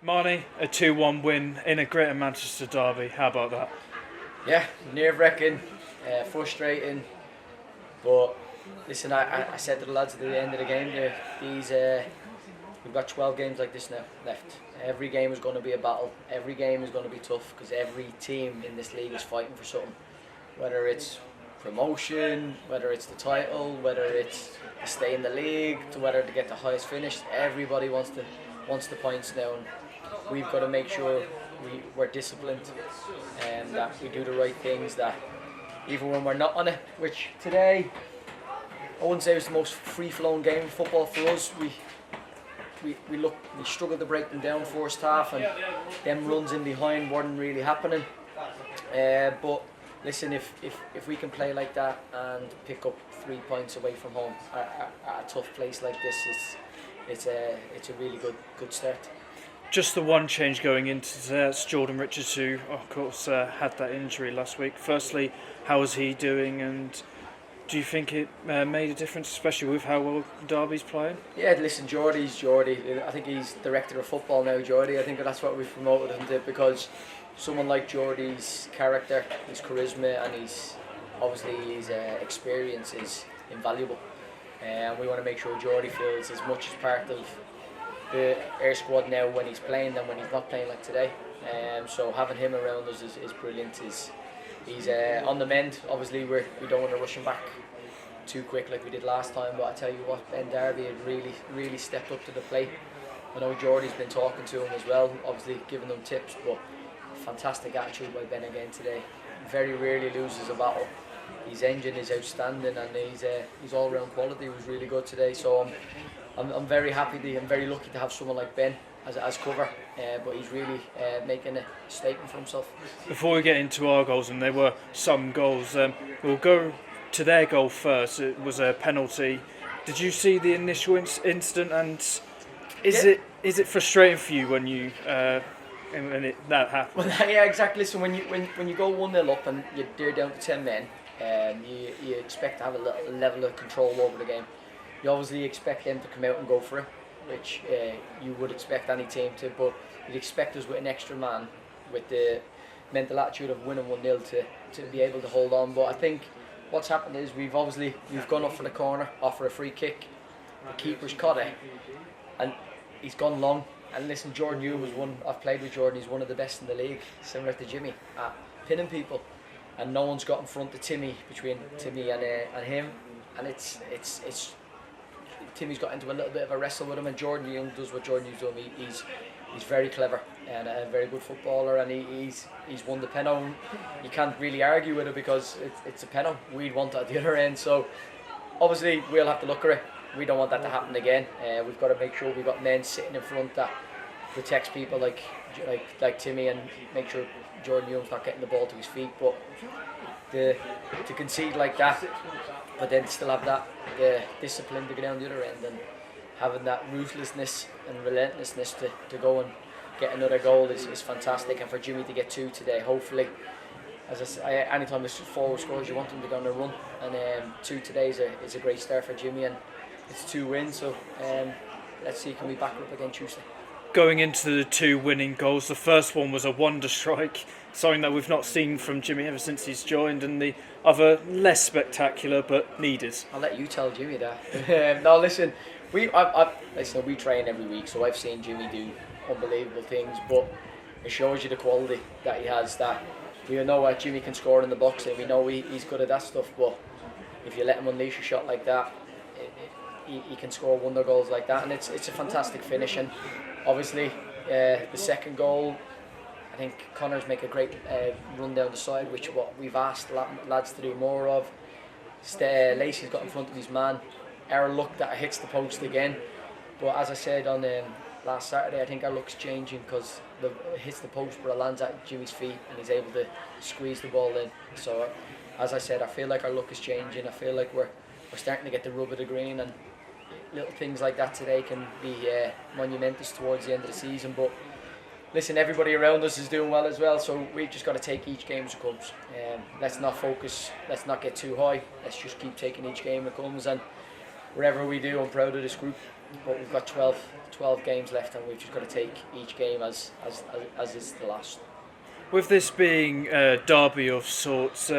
Marnie, a 2-1 win in a Greater Manchester derby. How about that? Yeah, nerve-wracking, frustrating, but listen, I said to the lads at the end of the game, we've got 12 games like this now left. Every game is going to be a battle. Every game is going to be tough because every team in this league is fighting for something. Whether it's promotion, whether it's the title, whether it's to stay in the league, to whether to get the highest finish. Everybody wants the points now. And we've got to make sure we're disciplined and that we do the right things. That even when we're not on it, which today I wouldn't say it was the most free-flowing game of football for us. We struggled to break them down first half, and them runs in behind weren't really happening. But listen, if we can play like that and pick up 3 points away from home at a tough place like this, it's a really good start. Just the one change going into that's Jordan Richards, who of course had that injury last week. Firstly, how is he doing, and do you think it made a difference, especially with how well Derby's playing? Yeah, listen, Geordie's Geordie. I think he's director of football now, Geordie. I think that's what we've promoted him to, because someone like Geordie's character, his charisma, and his experience is invaluable. And we want to make sure Geordie feels as much as part of the air squad now when he's playing than when he's not playing like today. So having him around us is brilliant. He's on the mend. Obviously, we don't want to rush him back too quick like we did last time. But I tell you what, Ben Darby had really stepped up to the plate. I know Geordie's been talking to him as well, obviously giving them tips. But fantastic attitude by Ben again today. Very rarely loses a battle. His engine is outstanding, and his all-round quality was really good today. So I'm very happy. I'm very lucky to have someone like Ben as cover, but he's really making a statement for himself. Before we get into our goals, and there were some goals, we'll go to their goal first. It was a penalty. Did you see the initial incident, and is it frustrating for you when you when that happens? Well, yeah, exactly. So when you go 1-0 up and you're down to 10 men, you expect to have a level of control over the game. You obviously expect them to come out and go for it, which you would expect any team to, but you'd expect us with an extra man with the mental attitude of winning 1-0 to be able to hold on. But I think what's happened is we've gone up for the corner, offer a free kick, the keeper's caught it, and he's gone long. And listen, Jordan Yu was one, I've played with Jordan, he's one of the best in the league, similar to Jimmy, at pinning people. And no one's got in front of Timmy, between Timmy and him, and it's Timmy's got into a little bit of a wrestle with him, and Jordan Young does what Jordan Young's doing. He's very clever and a very good footballer, and he's won the penalty. You can't really argue with it because it's a penalty. We'd want it at the other end, so obviously we'll have to look at it. We don't want that to happen again. We've got to make sure we've got men sitting in front that protects people like Timmy, and make sure Jordan Young's not getting the ball to his feet. But to concede like that, but then still have that discipline to go down the other end, and having that ruthlessness and relentlessness to go and get another goal is fantastic. And for Jimmy to get 2 today, hopefully, as I say, anytime there's forward scores, you want them to go on a run, and 2 today is a great start for Jimmy, and it's 2 wins. So let's see, can we back up again Tuesday? Going into the 2 winning goals, the first one was a wonder strike, something that we've not seen from Jimmy ever since he's joined, and the other less spectacular but needed. I'll let you tell Jimmy that. No, listen, we train every week, so I've seen Jimmy do unbelievable things, but it shows you the quality that he has. That we know what Jimmy can score in the box, and we know he's good at that stuff, but if you let him unleash a shot like that, he can score wonder goals like that, and it's a fantastic finish. And obviously the second goal, I think Connors make a great run down the side, which what we've asked lads to do more of. Lacey's got in front of his man. Our luck that it hits the post again, but as I said on last Saturday, I think our luck's changing because it hits the post but it lands at Jimmy's feet and he's able to squeeze the ball in. So as I said, I feel like our luck is changing. I feel like we're starting to get the rub of the green, and little things like that today can be monumentous towards the end of the season. But listen, everybody around us is doing well as well, so we've just got to take each game as it comes. Let's not focus, let's not get too high, let's just keep taking each game as it comes, and wherever we do, I'm proud of this group. but we've got 12 games left, and we've just got to take each game as is the last. With this being a derby of sorts,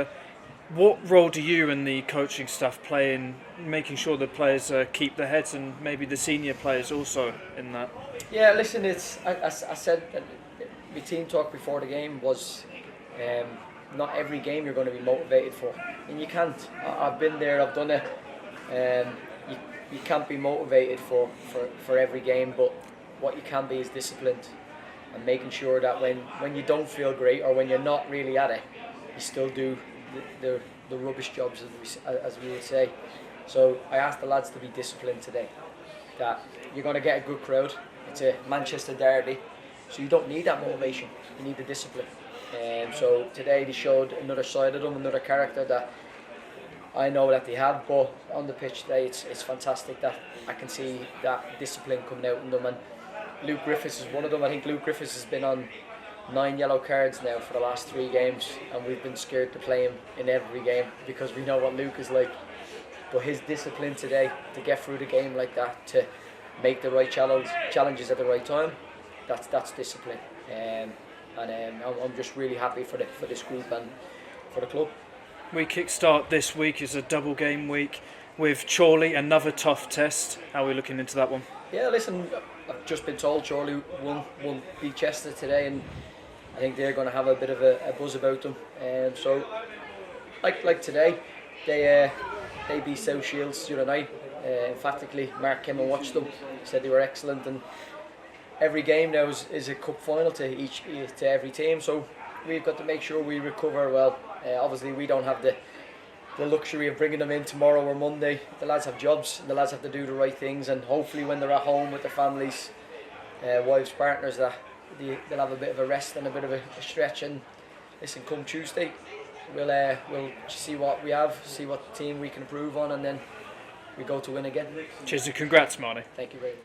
what role do you and the coaching staff play in making sure the players keep their heads, and maybe the senior players also in that? Yeah, listen, I said my team talk before the game was not every game you're going to be motivated for, and you can't. I've been there, I've done it. You can't be motivated for every game, but what you can be is disciplined and making sure that when you don't feel great or when you're not really at it, you still do the rubbish jobs, as we would say. So I asked the lads to be disciplined today, that you're going to get a good crowd. It's a Manchester derby, so you don't need that motivation, you need the discipline. So today they showed another side of them, another character that I know that they have, but on the pitch today it's fantastic that I can see that discipline coming out in them. And Luke Griffiths is one of them. I think Luke Griffiths has been on 9 yellow cards now for the last 3 games, and we've been scared to play him in every game because we know what Luke is like. But his discipline today to get through the game like that, to make the right challenges at the right time, that's discipline. I'm just really happy for this group and for the club. We kickstart this week is a double game week with Chorley, another tough test. How are we looking into that one? Yeah, listen, I've just been told Chorley won beat Chester today, and I think they're going to have a bit of a buzz about them. So, like today, they beat South Shields the other night. Emphatically, Mark came and watched them. He said they were excellent, and every game now is a cup final to every team. So we've got to make sure we recover well. Obviously, we don't have the luxury of bringing them in tomorrow or Monday. The lads have jobs, and the lads have to do the right things, and hopefully when they're at home with their families, wives, partners, that they'll have a bit of a rest and a bit of a stretch. And listen, come Tuesday, we'll see what we have, see what team we can improve on, and then we go to win again. Cheers and congrats, Marnie. Thank you very much.